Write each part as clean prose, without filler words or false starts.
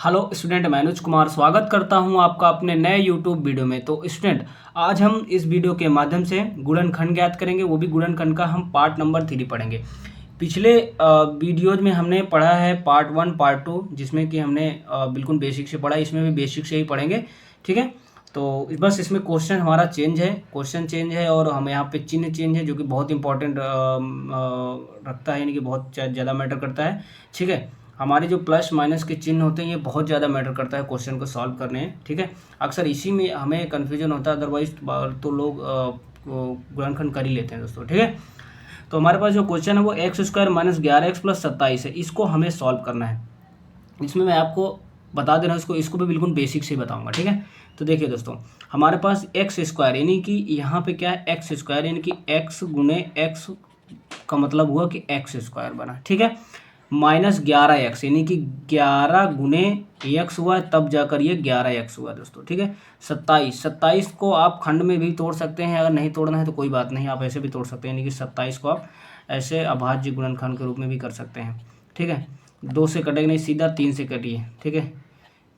Hello student, मैं अनुज कुमार स्वागत करता हूं आपका अपने नए यूट्यूब वीडियो में। तो स्टूडेंट, आज हम इस वीडियो के माध्यम से गुणनखंड ज्ञात करेंगे, वो भी गुणनखंड का हम पार्ट नंबर 3 पढ़ेंगे। पिछले वीडियोज में हमने पढ़ा है पार्ट 1 पार्ट 2, जिसमें कि हमने बिल्कुल बेसिक से पढ़ा। इसमें भी बेसिक से ही पढ़ेंगे, ठीक है। तो बस इसमें क्वेश्चन हमारा चेंज है, क्वेश्चन चेंज है और हम यहाँ पे चिन्ह चेंज है, जो कि बहुत इंपॉर्टेंट रखता है, यानी कि बहुत ज़्यादा मैटर करता है, ठीक है। हमारे जो प्लस माइनस के चिन्ह होते हैं ये बहुत ज़्यादा मैटर करता है क्वेश्चन को सॉल्व करने में, ठीक है। अक्सर इसी में हमें कन्फ्यूजन होता है, अदरवाइज तो लोग गुणनखंड कर ही लेते हैं दोस्तों, ठीक है। तो हमारे पास जो क्वेश्चन है वो x² - 11x + 27 है। इसको हमें सॉल्व करना है। इसमें मैं आपको बता दे रहा हूँ, इसको भी बिल्कुल बेसिक से ही बताऊँगा, ठीक है। तो देखिए दोस्तों, हमारे पास x² यानी कि यहाँ पे क्या है x² यानी कि x गुणे x का मतलब हुआ कि x² बना, ठीक है। -11x यानी कि 11 गुने x हुआ, तब जाकर ये 11x हुआ दोस्तों, ठीक है। 27 को आप खंड में भी तोड़ सकते हैं, अगर नहीं तोड़ना है तो कोई बात नहीं, आप ऐसे भी तोड़ सकते हैं, यानी कि 27 को आप ऐसे अभाज्य गुणनखंड के रूप में भी कर सकते हैं, ठीक है। 2 से कटेगा नहीं, सीधा 3 से कटिए, ठीक है।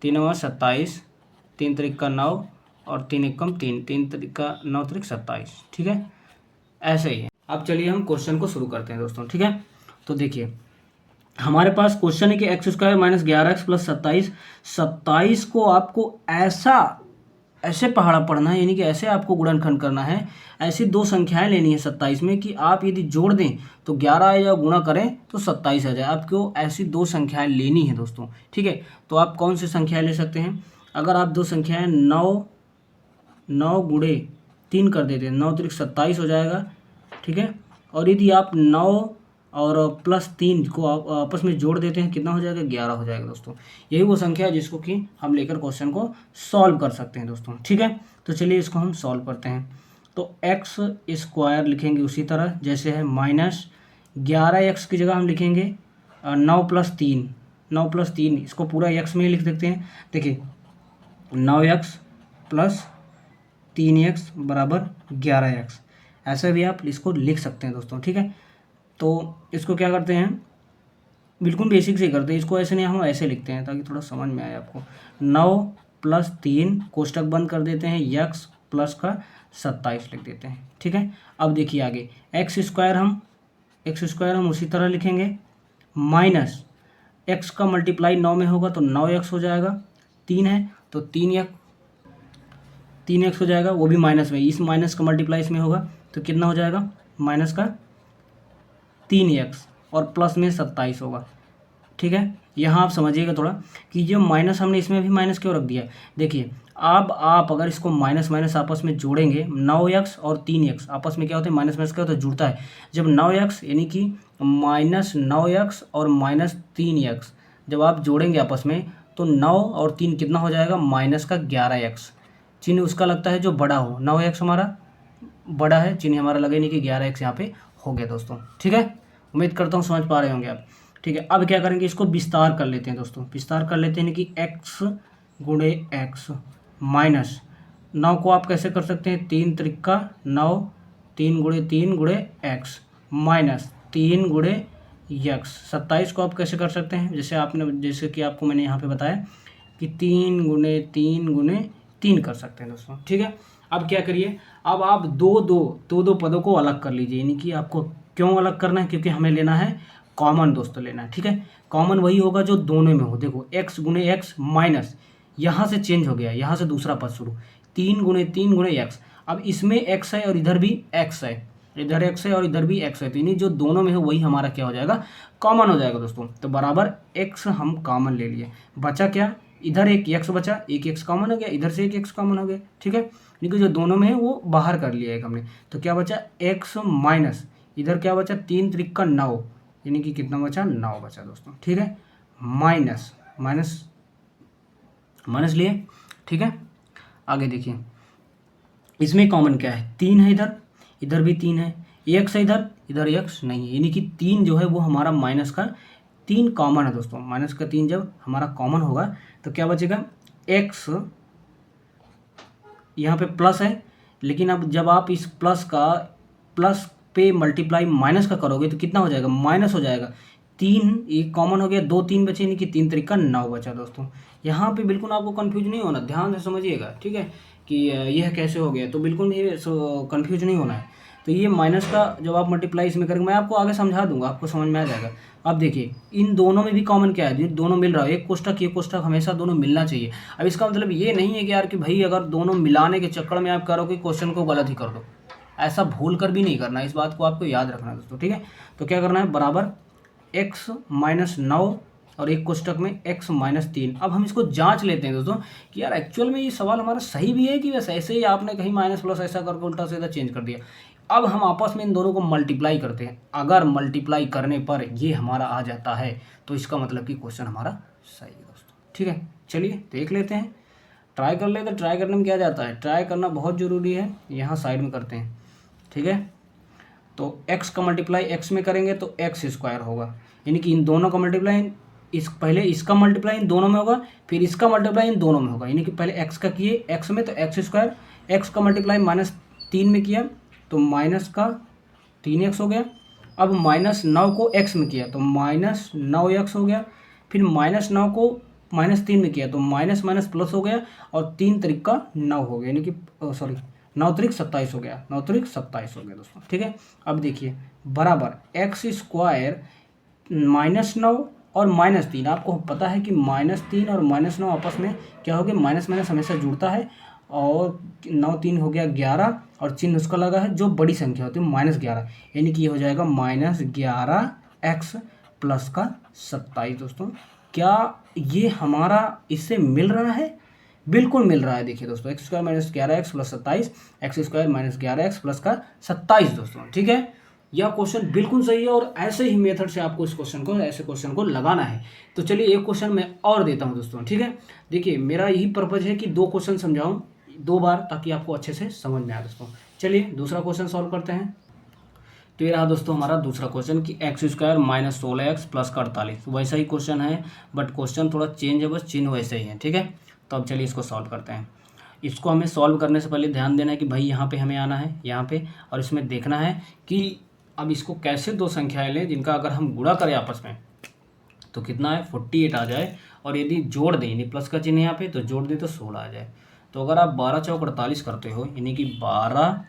3 × 27, 3 त्रिक 9 और 3 एकम 3, 3 त्रिक 9 त्रिक 27, ठीक है। ऐसे ही है। अब चलिए हम क्वेश्चन को शुरू करते हैं दोस्तों, ठीक है। तो देखिए, हमारे पास क्वेश्चन है कि x² - 11x + 27। 27 को आपको ऐसे पहाड़ा पढ़ना है, यानी कि ऐसे आपको गुणनखंड करना है। ऐसी दो संख्याएं लेनी है 27 में कि आप यदि जोड़ दें तो 11 आए या गुणा करें तो 27 आ जाए। आपको ऐसी दो संख्याएं लेनी है दोस्तों, ठीक है। तो आप कौन सी संख्याएं ले सकते हैं? अगर आप दो संख्याएं 9 गुणे 3 कर देते हैं, 9 त्रिक 27 हो जाएगा, ठीक है। और यदि आप 9 और +3 को आप आपस में जोड़ देते हैं, कितना हो जाएगा? 11 हो जाएगा दोस्तों। यही वो संख्या है जिसको कि हम लेकर क्वेश्चन को सॉल्व कर सकते हैं दोस्तों, ठीक है। तो चलिए इसको हम सॉल्व करते हैं। तो x² लिखेंगे उसी तरह जैसे है, -11x की जगह हम लिखेंगे 9 + 3, 9 + 3, इसको पूरा x में ही लिख देते हैं। देखिए 9x + 3x = 11x, ऐसे भी आप इसको लिख सकते हैं दोस्तों, ठीक है। तो इसको क्या करते हैं, बिल्कुल बेसिक से करते हैं इसको, ऐसे नहीं, हम ऐसे लिखते हैं ताकि थोड़ा समझ में आए आपको। 9 + 3 कोष्टक बंद कर देते हैं, x प्लस का 27 लिख देते हैं, ठीक है। अब देखिए आगे x² हम उसी तरह लिखेंगे, माइनस x का मल्टीप्लाई 9 में होगा तो 9x हो जाएगा, 3 है तो 3x हो जाएगा, वो भी माइनस में, इस माइनस का मल्टीप्लाई इसमें होगा तो कितना हो जाएगा? माइनस का 3x और प्लस में 27 होगा, ठीक है। यहाँ आप समझिएगा थोड़ा कि जो माइनस हमने इसमें भी माइनस क्यों रख दिया है। देखिए अब आप अगर इसको माइनस माइनस आपस में जोड़ेंगे, 9x और 3x आपस में क्या होता है? माइनस माइनस क्या होता है? जुड़ता है। जब 9x यानी कि -9x और -3x जब आप जोड़ेंगे आपस में तो 9 और 3 कितना हो जाएगा? -11x। चिन्ह उसका लगता है जो बड़ा हो, 9x हमारा बड़ा है, चिन्ह हमारा लगे नहीं कि 11x यहाँ पे हो गया दोस्तों, ठीक है। उम्मीद करता हूँ समझ पा रहे होंगे आप, ठीक है। अब क्या करेंगे, इसको विस्तार कर लेते हैं दोस्तों, विस्तार कर लेते हैं कि x गुणे x माइनस 9 को आप कैसे कर सकते हैं? 3 त्रिक 9, 3 गुणे 3 गुणे x माइनस 3 गुणे x। 27 को आप कैसे कर सकते हैं? जैसे कि आपको मैंने यहाँ पे बताया कि 3 गुणे 3 गुणे 3 कर सकते हैं दोस्तों, ठीक है। अब क्या करिए, अब आप दो पदों को अलग कर लीजिए, यानी कि आपको क्यों अलग करना है? क्योंकि हमें लेना है कॉमन दोस्तों, लेना है, ठीक है। कॉमन वही होगा जो दोनों में हो। देखो x गुणे x माइनस, यहाँ से चेंज हो गया, यहाँ से दूसरा पद शुरू, 3 गुणे 3 गुणे x। अब इसमें x है और इधर भी x है, इधर x है और इधर भी x है, तो यानी जो दोनों में है वही हमारा क्या हो जाएगा? कॉमन हो जाएगा दोस्तों। तो बराबर x हम कॉमन ले लिए, बचा क्या? इधर एक x बचा, एक x कॉमन हो गया, इधर से एक x कॉमन हो गया, ठीक है। लेकिन जो दोनों में है वो बाहर कर लिया एक हमने, तो क्या बचा? x माइनस इधर क्या बचा? 3 त्रिक 9, यानी कि कितना बचा? 9 बचा दोस्तों, ठीक है। माइनस माइनस माइनस लिए, ठीक है। आगे देखिए, इसमें कॉमन क्या है? 3 है, इधर इधर भी 3 है, x है इधर x नहीं है, यानी कि 3 जो है वो हमारा माइनस का 3 कॉमन है दोस्तों। माइनस का 3 जब हमारा कॉमन होगा तो क्या बचेगा? x यहाँ पे प्लस है, लेकिन अब जब आप इस प्लस पे मल्टीप्लाई माइनस का करोगे तो कितना हो जाएगा? माइनस हो जाएगा। 3 ये कॉमन हो गया, 2 3 बचे, यानी कि 3 तरीका 9 बचा दोस्तों। यहाँ पे बिल्कुल आपको कंफ्यूज नहीं होना, ध्यान से समझिएगा, ठीक है, कि यह कैसे हो गया, तो बिल्कुल भी कंफ्यूज नहीं होना है। तो ये माइनस का जब आप मल्टीप्लाई इसमें करेंगे, मैं आपको आगे समझा दूंगा, आपको समझ में आ जाएगा। अब देखिए इन दोनों में भी कॉमन क्या है, दोनों मिल रहा है, एक कोष्ठक हमेशा दोनों मिलना चाहिए। अब इसका मतलब ये नहीं है कि यार कि भाई अगर दोनों मिलाने के चक्कर में आप करो कि क्वेश्चन को गलत ही कर दो, ऐसा भूल कर भी नहीं करना, इस बात को आपको याद रखना है दोस्तों, ठीक है। तो क्या करना है, बराबर x माइनस 9 और एक कोष्टक में x माइनस 3। अब हम इसको जांच लेते हैं दोस्तों कि यार एक्चुअल में ये सवाल हमारा सही भी है कि वैसे ऐसे ही आपने कहीं माइनस प्लस ऐसा करके उल्टा सीधा चेंज कर दिया। अब हम आपस में इन दोनों को मल्टीप्लाई करते हैं, अगर मल्टीप्लाई करने पर ये हमारा आ जाता है तो इसका मतलब कि क्वेश्चन हमारा सही है दोस्तों, ठीक है। चलिए देख लेते हैं, ट्राई कर लेते हैं। ट्राई करने में क्या जाता है, ट्राई करना बहुत ज़रूरी है, यहाँ साइड में करते हैं, ठीक है। तो x का मल्टीप्लाई x में करेंगे तो x स्क्वायर होगा, यानी कि इन दोनों का मल्टीप्लाई पहले इसका मल्टीप्लाई इन दोनों में होगा, फिर इसका मल्टीप्लाई इन दोनों में होगा, यानी कि पहले x का किए x में तो x स्क्वायर, x का मल्टीप्लाई माइनस 3 में किया तो माइनस का 3x हो गया। अब माइनस 9 को x में किया तो माइनस 9x हो गया, फिर माइनस 9 को माइनस 3 में किया तो माइनस माइनस प्लस हो गया, और 3 तरीका 9 हो गया, यानी कि सॉरी 9 तरीक 27 हो गया, 9 तरीक 27 हो गया दोस्तों, ठीक है। अब देखिए बराबर एक्स स्क्वायर माइनस 9 और माइनस 3, आपको पता है कि माइनस 3 और माइनस 9 आपस में क्या हो गया, माइनस माइनस हमेशा जुड़ता है, और 9 3 हो गया 11, और चिन्ह उसका लगा है जो बड़ी संख्या होती है -11, यानी कि ये हो जाएगा -11x प्लस का 27 दोस्तों। क्या ये हमारा इससे मिल रहा है, बिल्कुल मिल रहा है। देखिए दोस्तों x square minus 11x plus 27, x square minus 11x plus का 27 दोस्तों, ठीक है। यह क्वेश्चन बिल्कुल सही है, और ऐसे ही मेथड से आपको इस क्वेश्चन को ऐसे क्वेश्चन को लगाना है। तो चलिए एक क्वेश्चन मैं और देता हूं दोस्तों, ठीक है। देखिए मेरा यही पर्पज है कि 2 क्वेश्चन समझाऊं 2 बार, ताकि आपको अच्छे से समझ में आए दोस्तों। चलिए दूसरा क्वेश्चन सॉल्व करते हैं। तो ये रहा दोस्तों हमारा दूसरा क्वेश्चन कि x square minus 16x plus का 48, वैसा ही क्वेश्चन है, बट क्वेश्चन थोड़ा चेंज है, बस चिन्ह वैसे ही है, ठीक है। तो अब चलिए इसको सॉल्व करते हैं। इसको हमें सॉल्व करने से पहले ध्यान देना है कि भाई यहाँ पे हमें आना है यहाँ पे, और इसमें देखना है कि अब इसको कैसे 2 संख्याएं लें जिनका अगर हम गुणा करें आपस में तो कितना है 48 आ जाए, और यदि जोड़ दें यानी प्लस का चिन्ह यहाँ पे तो जोड़ दें तो 16 आ जाए। तो अगर आप 12 चौक 48 करते हो, यानी कि 12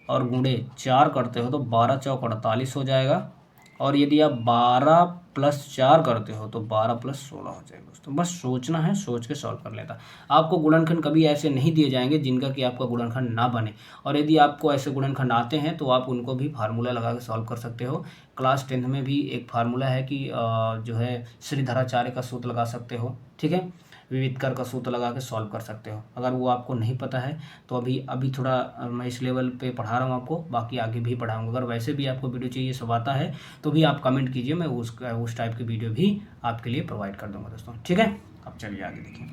और गुणे 4 करते हो तो 12 चौक 48 हो जाएगा, और यदि आप 12 प्लस 4 करते हो तो 12 प्लस 16 हो जाएगा दोस्तों। बस सोचना है, सोच के सॉल्व कर लेता। आपको गुणनखंड कभी ऐसे नहीं दिए जाएंगे जिनका कि आपका गुणनखंड ना बने, और यदि आपको ऐसे गुणनखंड आते हैं तो आप उनको भी फार्मूला लगा के सॉल्व कर सकते हो। क्लास 10th में भी एक फार्मूला है कि जो है श्रीधराचार्य का सूत्र लगा सकते हो, ठीक है, विविधकर का सूत्र लगा के सॉल्व कर सकते हो। अगर वो आपको नहीं पता है तो अभी थोड़ा मैं इस लेवल पे पढ़ा रहा हूँ आपको, बाकी आगे भी पढ़ाऊँगा। अगर वैसे भी आपको वीडियो चाहिए सब आता है तो भी आप कमेंट कीजिए, मैं उस टाइप की वीडियो भी आपके लिए प्रोवाइड कर दूँगा दोस्तों, ठीक है। अब चलिए आगे देखिए,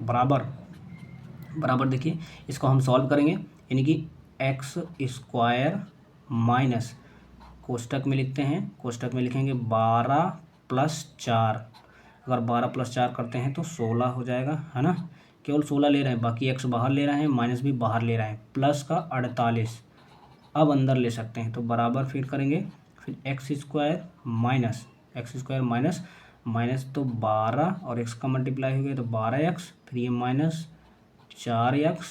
बराबर देखिए इसको हम सॉल्व करेंगे, यानी कि एक्स स्क्वायर माइनस कोष्टक में लिखते हैं, कोष्टक में लिखेंगे 12 प्लस 4, अगर 12 प्लस 4 करते हैं तो 16 हो जाएगा, है ना। केवल 16 ले रहे हैं, बाकी एक्स बाहर ले रहे हैं, माइनस भी बाहर ले रहे हैं, प्लस का 48 अब अंदर ले सकते हैं, तो बराबर फिर करेंगे, फिर एक्स स्क्वायर माइनस तो 12 और एक्स का मल्टीप्लाई हो गया तो 12x, फिर ये माइनस 4x,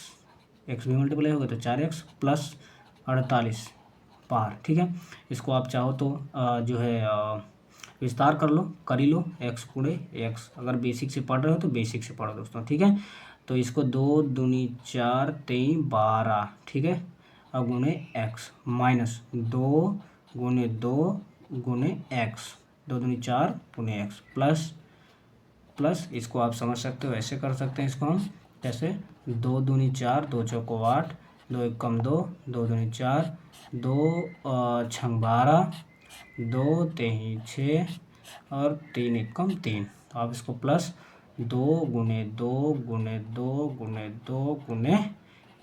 एक्स भी मल्टीप्लाई हो गया तो 4x प्लस 48 बाहर, ठीक है। इसको आप चाहो तो जो है विस्तार कर ही लो, एक्स गुणे एक्स, अगर बेसिक से पढ़ रहे हो तो बेसिक से पढ़ो दोस्तों, ठीक है। तो इसको 2 दूनी 4 3 12, ठीक है, अब गुणे एक्स माइनस 2 गुणे 2 गुणे एक्स, 2 दूनी 4 गुणे एक्स प्लस इसको आप समझ सकते हो, ऐसे कर सकते हैं इसको हम, जैसे 2 दूनी 4, 2 चौको 8, 2 एक कम 2, 2 दूनी 4, 2 छंग 12, 2 तेही 6 और 3 एक कम 3, तो आप इसको प्लस 2 गुणे 2 गुणे 2 गुणे 2 गुणे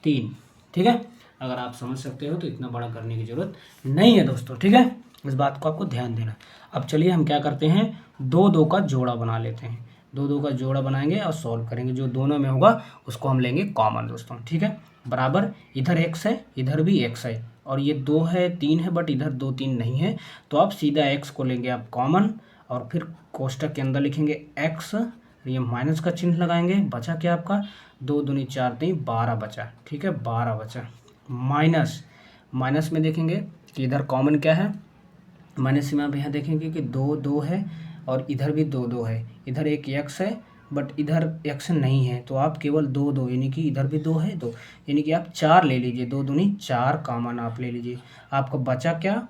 3, ठीक है। अगर आप समझ सकते हो तो इतना बड़ा करने की ज़रूरत नहीं है दोस्तों, ठीक है, इस बात को आपको ध्यान देना। अब चलिए हम क्या करते हैं, 2 का जोड़ा बना लेते हैं, 2 का जोड़ा बनाएंगे और सॉल्व करेंगे, जो दोनों में होगा उसको हम लेंगे कॉमन दोस्तों, ठीक है। बराबर इधर x है, इधर भी x है, और ये 2 है 3 है, बट इधर 2 3 नहीं है, तो आप सीधा x को लेंगे आप कॉमन, और फिर कोष्टक के अंदर लिखेंगे x, ये माइनस का चिन्ह लगाएंगे, बचा क्या आपका 2 दूनी 4 3 12 बचा, ठीक है 12 बचा। माइनस माइनस में देखेंगे कि इधर कॉमन क्या है, माइनस में आप यहाँ देखेंगे कि 2 2 है और इधर भी 2 2 है, इधर एक x है बट इधर x नहीं है, तो आप केवल 2 2 यानी कि इधर भी 2 है 2, यानी कि आप 4 ले लीजिए, 2 दूनी 4 कॉमन आप ले लीजिए। आपका बचा क्या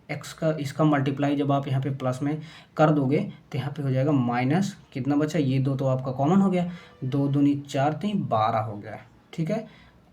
x का, इसका मल्टीप्लाई जब आप यहाँ पे प्लस में कर दोगे तो यहाँ पे हो जाएगा माइनस, कितना बचा ये 2 तो आपका कॉमन हो गया, 2 दूनी 4 3 12 हो गया, ठीक है।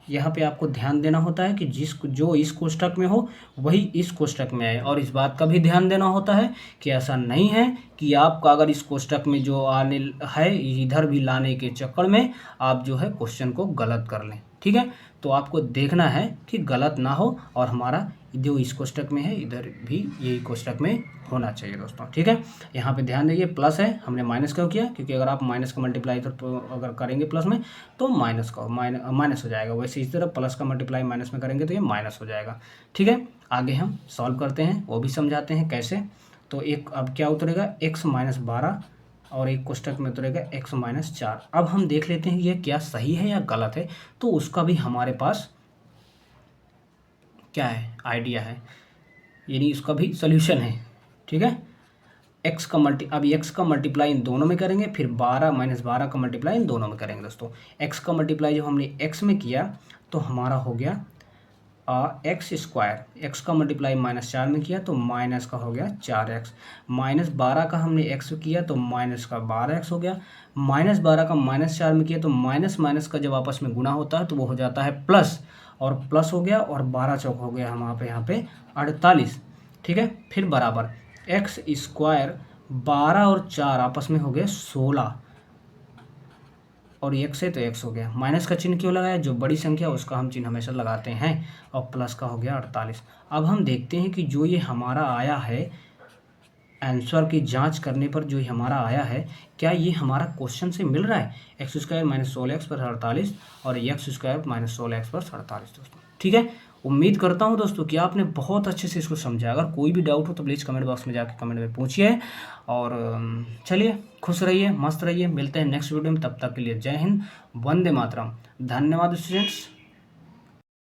यहाँ पे आपको ध्यान देना होता है कि जो इस कोष्टक में हो वही इस कोष्टक में आए, और इस बात का भी ध्यान देना होता है कि ऐसा नहीं है कि आपका अगर इस कोष्टक में जो आने है इधर भी लाने के चक्कर में आप जो है क्वेश्चन को गलत कर लें, ठीक है। तो आपको देखना है कि गलत ना हो और हमारा जो इस कोष्टक में है इधर भी यही कोष्टक में होना चाहिए दोस्तों, ठीक है। यहाँ पे ध्यान दीजिए प्लस है, हमने माइनस क्यों किया, क्योंकि अगर आप माइनस का मल्टीप्लाई तो अगर करेंगे प्लस में तो माइनस का माइनस हो जाएगा, वैसे इस तरह प्लस का मल्टीप्लाई माइनस में करेंगे तो ये माइनस हो जाएगा, ठीक है। आगे हम सॉल्व करते हैं, वो भी समझाते हैं कैसे। तो एक अब क्या उतरेगा x माइनस 12 और एक कोष्टक में उतरेगा x माइनस 4। अब हम देख लेते हैं ये क्या सही है या गलत है, तो उसका भी हमारे पास क्या है आइडिया है, यानी इसका भी सोल्यूशन है, ठीक है। अब x का मल्टीप्लाई इन दोनों में करेंगे, फिर 12 माइनस 12 का मल्टीप्लाई इन दोनों में करेंगे दोस्तों। x का मल्टीप्लाई जब हमने x में किया तो हमारा हो गया एक्स स्क्वायर, एक्स का मल्टीप्लाई माइनस 4 में किया तो माइनस का हो गया 4x, माइनस 12 का हमने x किया तो माइनस का 12x हो गया, माइनस 12 का माइनस 4 में किया तो माइनस माइनस का जब आपस में गुणा होता है तो वो हो जाता है प्लस, और प्लस हो गया और 12 चौक हो गया हमारे यहाँ पे 48, ठीक है। फिर बराबर एक्स स्क्वायर 12 और 4 आपस में हो गए 16 और x है तो x हो गया, माइनस का चिन्ह क्यों लगाया, जो बड़ी संख्या उसका हम चिन्ह हमेशा लगाते हैं, और प्लस का हो गया 48। अब हम देखते हैं कि जो ये हमारा आया है आंसर की जांच करने पर जो हमारा आया है क्या ये हमारा क्वेश्चन से मिल रहा है, एक्स स्क्वायर माइनस 16x पर 48 और एक्स स्क्वायर माइनस 16x पर 48 दोस्तों, ठीक है। उम्मीद करता हूं दोस्तों कि आपने बहुत अच्छे से इसको समझा। अगर कोई भी डाउट हो तो प्लीज़ कमेंट बॉक्स में जाकर कमेंट में पूछिए, और चलिए खुश रहिए, मस्त रहिए, मिलते हैं नेक्स्ट वीडियो में, तब तक के लिए जय हिंद, वंदे मातरम, धन्यवाद स्टूडेंट्स।